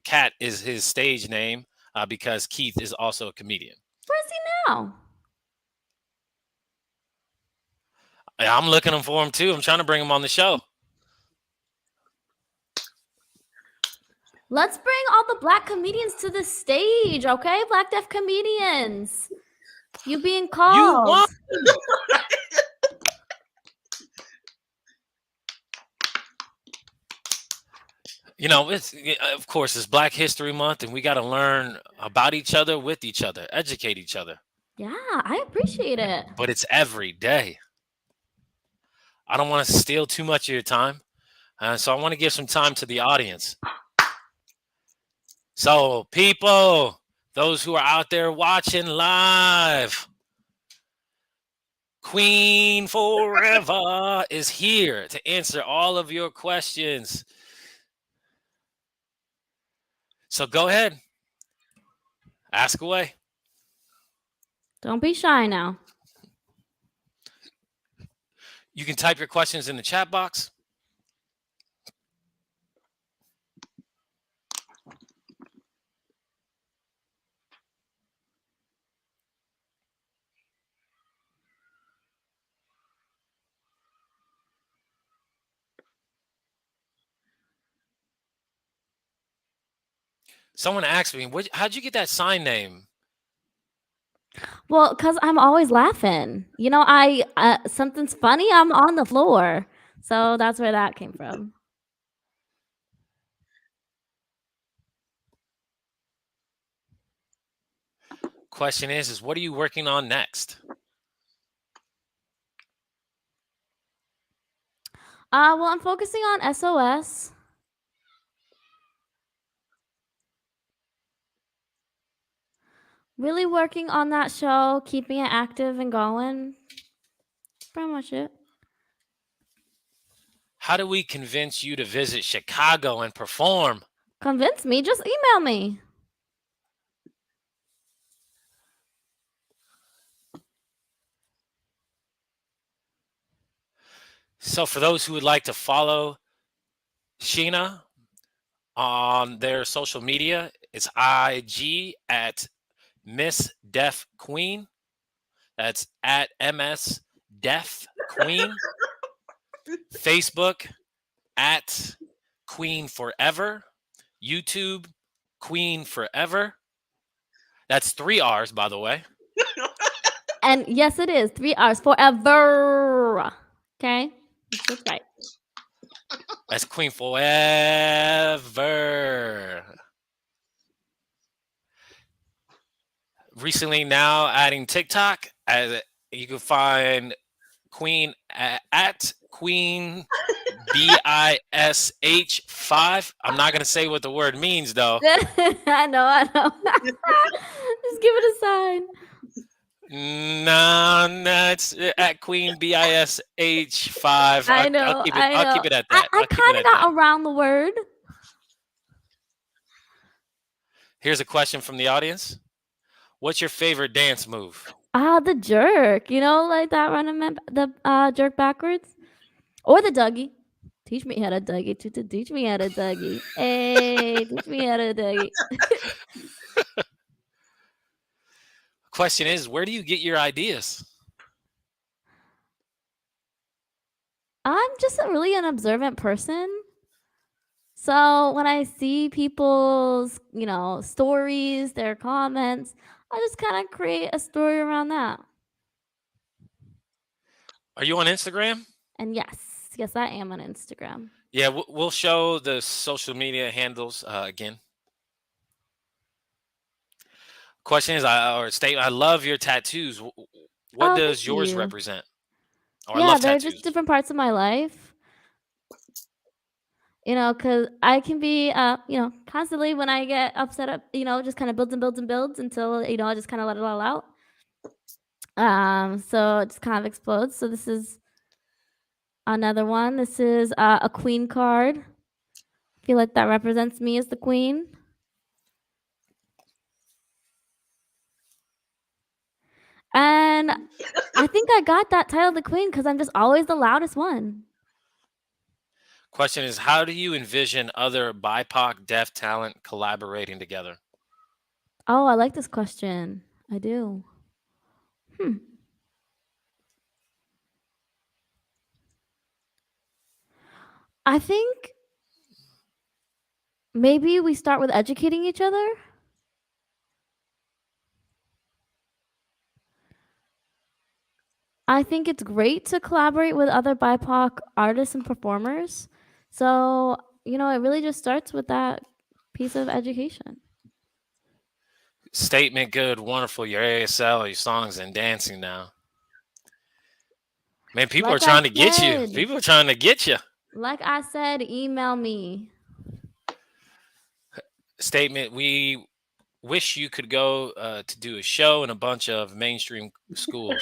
A: Cat is his stage name because Keith is also a comedian.
B: Where is he now?
A: I'm looking for him too. I'm trying to bring him on the show.
B: Let's bring all the Black comedians to the stage, okay? Black deaf comedians. You being called.
A: You won. You know, of course, it's Black History Month, and we got to learn about each other, with each other, educate each other.
B: Yeah, I appreciate it.
A: But it's every day. I don't want to steal too much of your time, so I want to give some time to the audience. So, people, those who are out there watching live, Queen Foreverrr is here to answer all of your questions. So go ahead. Ask away.
B: Don't be shy now.
A: You can type your questions in the chat box. Someone asked me, how'd you get that sign name?
B: Well, because I'm always laughing. You know, something's funny, I'm on the floor. So that's where that came from.
A: Question is what are you working on next?
B: Well, I'm focusing on SOS. Really working on that show, keeping it active and going. That's pretty much it.
A: How do we convince you to visit Chicago and perform?
B: Convince me, just email me.
A: So for those who would like to follow Sheena on their social media, it's IG at Miss Deaf Queen. That's at MS Deaf Queen. Facebook at Queen Foreverrr. YouTube Queen Foreverrr. That's 3 R's, by the way.
B: And yes, it is 3 R's forever. Okay, that's right.
A: That's Queen Foreverrr. Recently now adding TikTok. You can find Queen at Queen BISH5. I'm not gonna say what the word means though.
B: I know. Just give it a sign.
A: No, it's at Queen BISH5.
B: I know.
A: I'll keep it at that.
B: I kind of got around the word.
A: Here's a question from the audience. What's your favorite dance move?
B: The jerk. You know, like that running man, the jerk backwards, or the Dougie. Teach me how to Dougie. Teach me how to Dougie. Hey, teach me how to Dougie.
A: Question is, where do you get your ideas?
B: I'm just really an observant person. So when I see people's, stories, their comments, I just kind of create a story around that.
A: Are you on Instagram?
B: And yes, I am on Instagram.
A: Yeah, we'll show the social media handles again. Question is, or statement, I love your tattoos. What does yours represent?
B: Or yeah, they're just different parts of my life. Because I can be, constantly when I get upset, just kind of builds and builds and builds until, I just kind of let it all out. So it just kind of explodes. So this is another one. This is a queen card. I feel like that represents me as the queen. And I think I got that title, the queen, because I'm just always the loudest one.
A: Question is, how do you envision other BIPOC deaf talent collaborating together?
B: Oh, I like this question. I do. I think maybe we start with educating each other. I think it's great to collaborate with other BIPOC artists and performers. So, it really just starts with that piece of education.
A: Statement good, wonderful. Your ASL, your songs and dancing now. Man, people are trying to get you. People are trying to get you.
B: Like I said, email me.
A: Statement, we wish you could go to do a show in a bunch of mainstream schools.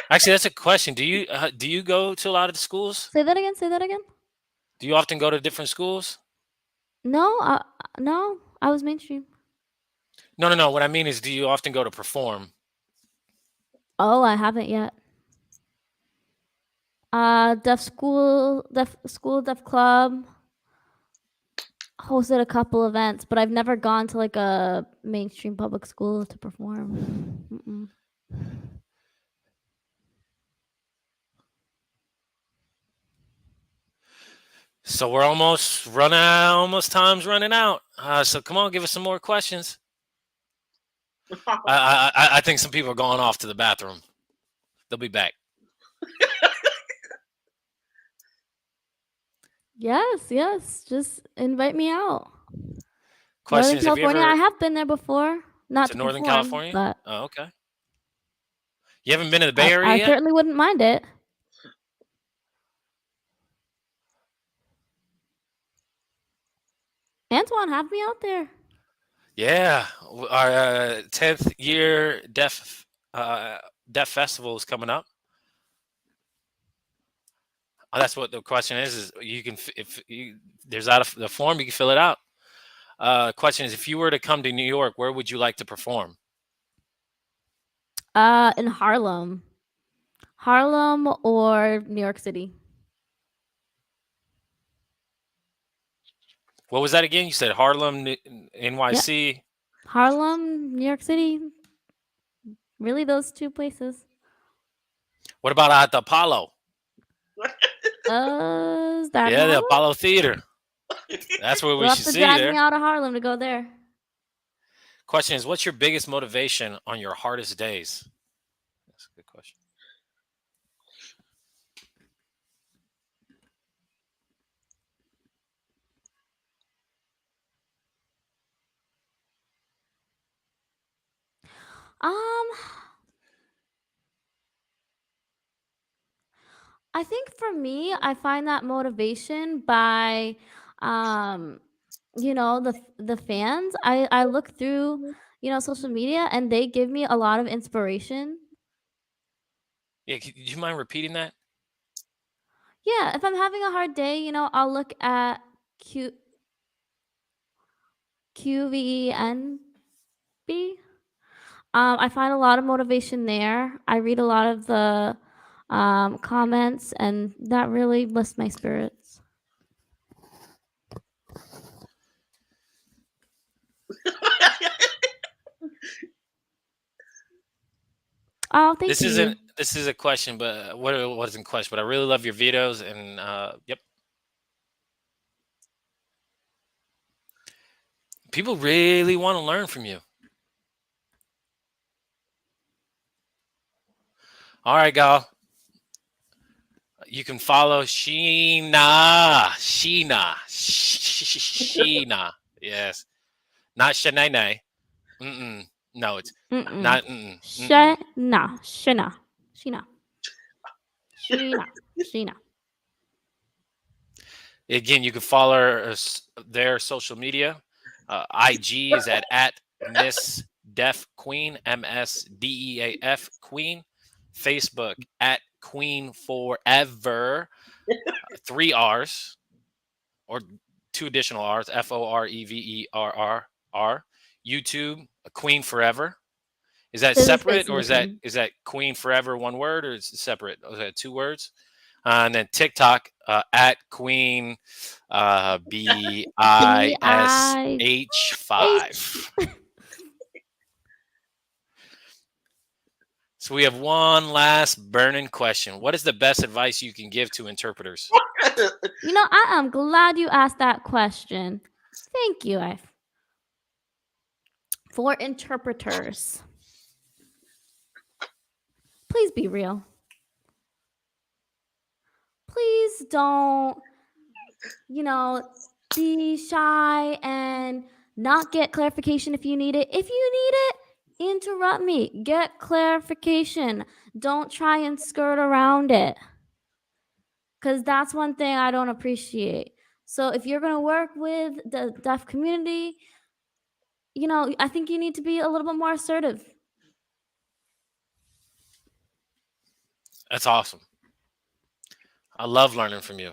A: Actually, that's a question. Do you go to a lot of the schools?
B: Say that again.
A: Do you often go to different schools?
B: No, no, I was mainstream.
A: No. What I mean is, do you often go to perform?
B: Oh, I haven't yet. Deaf club. Hosted a couple events, but I've never gone to like a mainstream public school to perform.
A: So we're almost time's running out. So come on, give us some more questions. I think some people are going off to the bathroom. They'll be back.
B: Yes. Just invite me out.
A: Questions?
B: Northern California, I have been there before. not
A: To
B: to
A: Northern
B: perform,
A: California?
B: but
A: Oh, okay. You haven't been to the Bay
B: I
A: Area yet?
B: certainly wouldn't mind it. Antoine, have me out there.
A: Yeah, our 10th year Deaf Festival is coming up. Oh, that's what the question is. Is you can if you there's out of the form, you can fill it out. Question is, if you were to come to New York, where would you like to perform?
B: In Harlem. Harlem or New York City.
A: What was that again? You said Harlem,
B: Yep.
A: NYC.
B: Harlem, New York City. Really those two places.
A: What about at the Apollo?
B: Is that in
A: Yeah, the
B: Harlem?
A: Apollo Theater. That's where we
B: You'll have
A: should
B: to
A: see you
B: drag me
A: there.
B: out of Harlem to go there.
A: Question is, what's your biggest motivation on your hardest days? That's a good question.
B: Um, I think for me, I find that motivation by, um, the fans. I look through, social media, and they give me a lot of inspiration.
A: Yeah, do you mind repeating that?
B: Yeah, if I'm having a hard day, I'll look at QVENB. I find a lot of motivation there. I read a lot of the comments, and that really lifts my spirits. Oh, thank you.
A: This is a question, but what it wasn't a question, but I really love your videos and yep. People really want to learn from you. All right, gal. You can follow Sheena. Yes, not Shanae. No, it's
B: Mm-mm.
A: not. Mm-mm.
B: Sheena.
A: Again, you can follow their social media. IG is at Miss Deaf Queen, MSDEAF Queen. Facebook at Queen Foreverrr, 3 R's or 2 additional R's, Foreverrr. YouTube, Queen Foreverrr. Is that
B: They're
A: separate, or
B: basically the same.
A: is that Queen Foreverrr one word, or is it separate? Or is that 2 words? And then TikTok at Queen
B: BIH.
A: BISH5. So we have one last burning question. What is the best advice you can give to interpreters?
B: I am glad you asked that question. Thank you, for interpreters. Please be real. Please don't, be shy and not get clarification if you need it. If you need it, interrupt me. Get clarification. Don't try and skirt around it. Because that's one thing I don't appreciate. So if you're going to work with the deaf community, I think you need to be a little bit more assertive.
A: That's awesome. I love learning from you.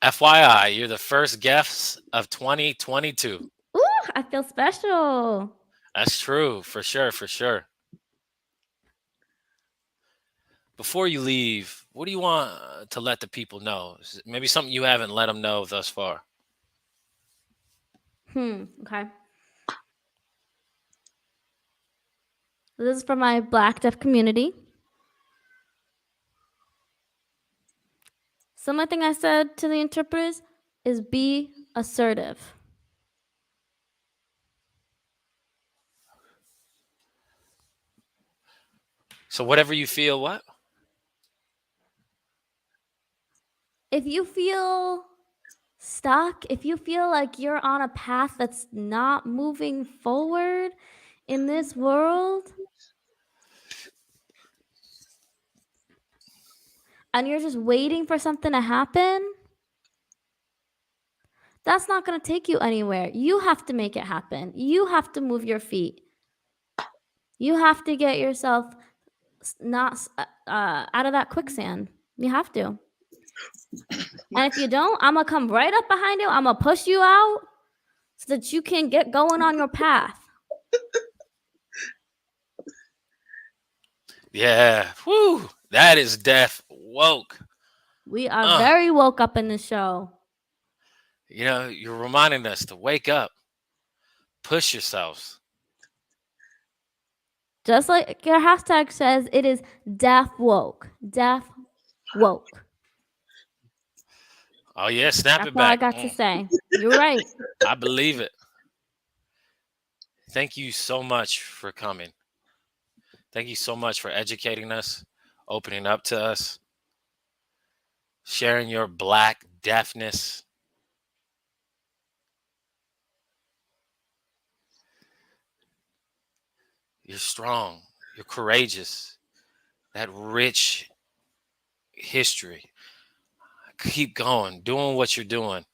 A: FYI, you're the first guest of 2022.
B: Ooh, I feel special.
A: That's true, for sure, for sure. Before you leave, what do you want to let the people know? Maybe something you haven't let them know thus far.
B: Okay. This is for my Black deaf community. Something I said to the interpreters is be assertive.
A: So whatever you feel, what?
B: If you feel stuck, if you feel like you're on a path that's not moving forward in this world, and you're just waiting for something to happen, that's not going to take you anywhere. You have to make it happen. You have to move your feet. You have to get yourself not out of that quicksand. You have to. And if you don't, I'm going to come right up behind you. I'm going to push you out so that you can get going on your path.
A: Yeah. Whoo. That is deaf woke.
B: We are very woke up in this show.
A: You know, you're reminding us to wake up, push yourselves.
B: Just like your hashtag says, it is deaf woke. Deaf woke.
A: Oh, yeah. Snap
B: That's
A: it
B: all I
A: back.
B: got to say. You're right.
A: I believe it. Thank you so much for coming. Thank you so much for educating us, opening up to us, sharing your Black deafness. You're strong. You're courageous. That rich history. Keep going, doing what you're doing.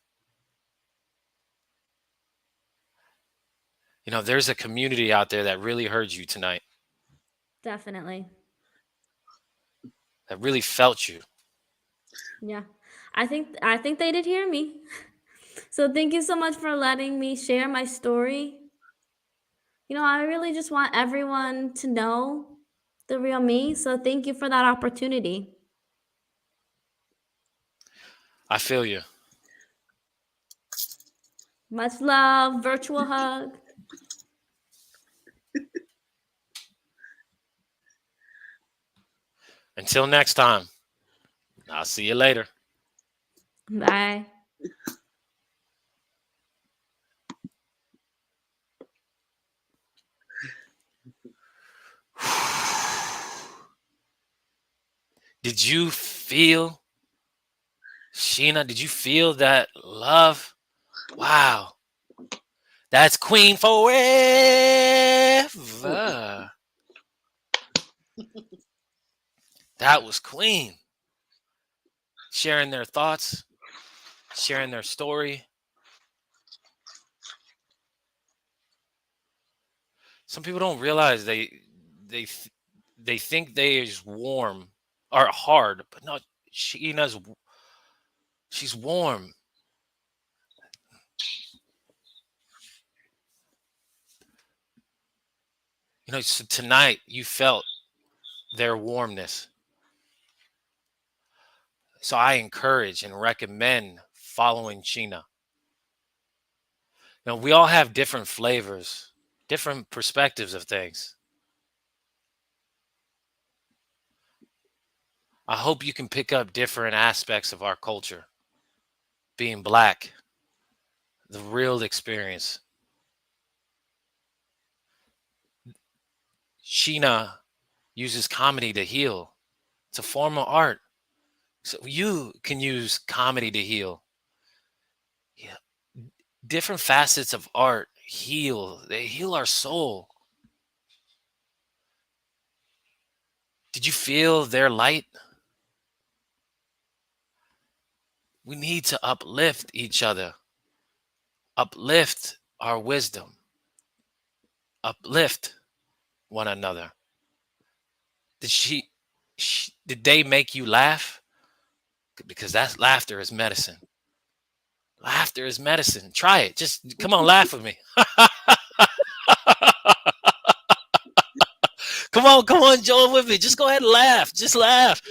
A: You know, there's a community out there that really heard you tonight,
B: Definitely.
A: that really felt you.
B: Yeah. I think they did hear me. So thank you so much for letting me share my story. You know, I really just want everyone to know the real me. So thank you for that opportunity.
A: I feel you.
B: Much love, virtual hug.
A: Until next time, I'll see you later.
B: Bye.
A: Did you feel, Sheena, did you feel that love? Wow. That's Queen Foreverrr. That was Queen. Sharing their thoughts, sharing their story. Some people don't realize they think they is warm or hard, but no, she's warm. You know, so tonight you felt their warmness. So I encourage and recommend following Sheena. You know, we all have different flavors, different perspectives of things. I hope you can pick up different aspects of our culture. Being Black, the real experience. Sheena uses comedy to heal. It's a form of art. So you can use comedy to heal. Yeah. Different facets of art heal. They heal our soul. Did you feel their light? We need to uplift each other. Uplift our wisdom. Uplift one another. Did they make you laugh? Because that's laughter is medicine. Laughter is medicine. Try it. Just come on, laugh with me. Come on, join with me. Just go ahead and laugh. Just laugh.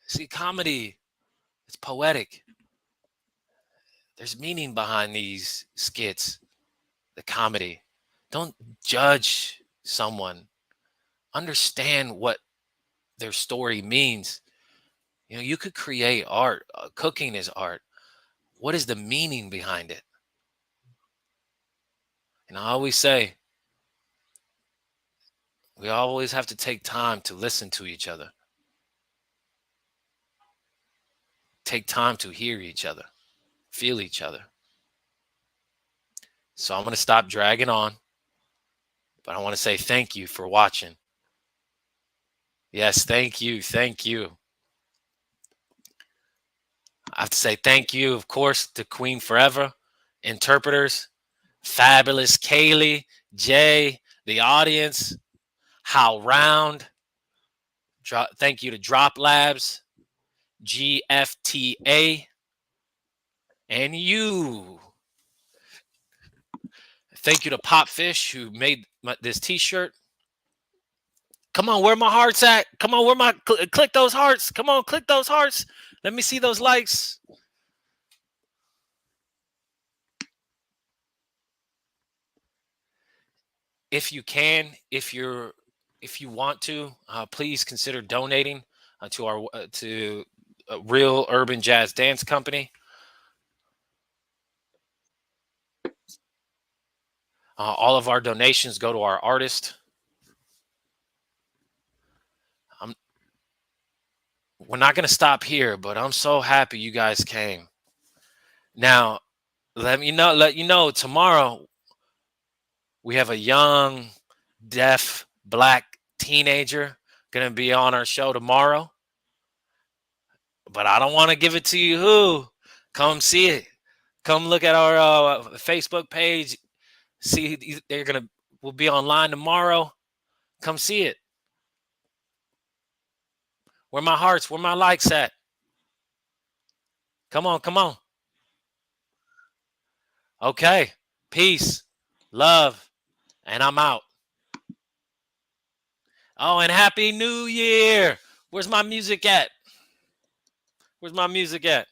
A: See, comedy, it's poetic. There's meaning behind these skits, the comedy. Don't judge someone. Understand what their story means. You know, you could create art. Cooking is art. What is the meaning behind it? And I always say, we always have to take time to listen to each other. take time to hear each other, feel each other. So I'm going to stop dragging on, but I want to say thank you for watching. Yes, thank you. Thank you. I have to say thank you, of course, to Queen Foreverrr, interpreters, fabulous Kaylee, Jay, the audience, How Round. Thank you to Drop Labs, GFTA, and you. Thank you to Popfish, who made this t-shirt. Come on, where my hearts at? Come on, where my click those hearts. Come on, click those hearts. Let me see those likes. If you can, if you want to, please consider donating to our Real Urban Jazz Dance Company. All of our donations go to our artist. We're not going to stop here, but I'm so happy you guys came. Now, let you know, tomorrow we have a young, deaf, black teenager going to be on our show tomorrow. But I don't want to give it to you who. Come see it. Come look at our Facebook page. See, we'll be online tomorrow. Come see it. Where my hearts, where my likes at? Come on, come on. Okay. Peace, love, and I'm out. Oh, and Happy New Year. Where's my music at? Where's my music at?